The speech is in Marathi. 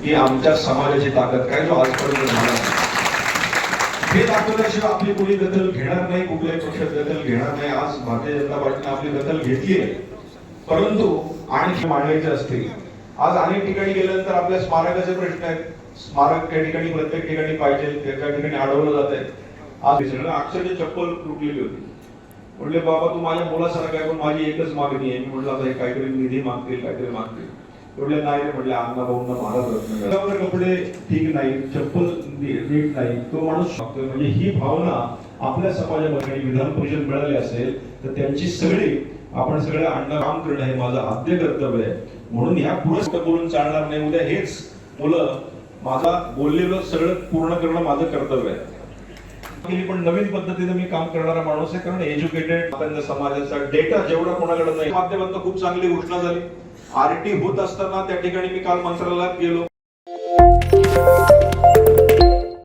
की आमच्या समाजाची ताकद काय जो आजपर्यंत झाला नाही. हे दाखवल्याशिवाय आपली कोणी दखल घेणार नाही, कुठल्याही पक्षात दखल घेणार नाही. आज भारतीय जनता पार्टीने आपली दखल घेतली आहे, परंतु आणखी मांडायचे असतील. आज अनेक ठिकाणी गेल्यानंतर आपल्या स्मारकाचे प्रश्न आहेत. स्मारक त्या ठिकाणी प्रत्येक ठिकाणी पाहिजे, त्या ठिकाणी अडवलं जात आहे. आज सगळं अक्षरशः चप्पल तुटलेली होती. म्हटले बाबा तू माझ्या मुलासारखा आहे, पण माझी एकच मागणी आहे. मी म्हटलं आता हे काहीतरी निधी मागतील, काहीतरी मागतील. म्हटले नाही रे, म्हटले अण्णा भाऊंना महाराज रत्न कपडे ठीक नाही, चप्पल नीट नाही, तो माणूस शकतो. म्हणजे ही भावना आपल्या समाजामध्ये विधान परिषद मिळाली असेल तर त्यांची सगळी आपण सगळे अण्णा काम करणं हे माझं आद्य कर्तव्य आहे. म्हणून ह्या पुढे बोलून चालणार नाही. उद्या हेच मुलं माझा बोललेलं सगळं पूर्ण करणं माझं कर्तव्य आहे. पण नवीन पद्धतीने मी काम करणारा माणूस आहे, कारण एज्युकेटेड आपल्या समाजाचा डेटा जेवढा कोणाकडे नाही. माध्यमातून खूप चांगली घोषणा झाली. आरटी होत असताना त्या ठिकाणी मी काल मंत्रालयात गेलो.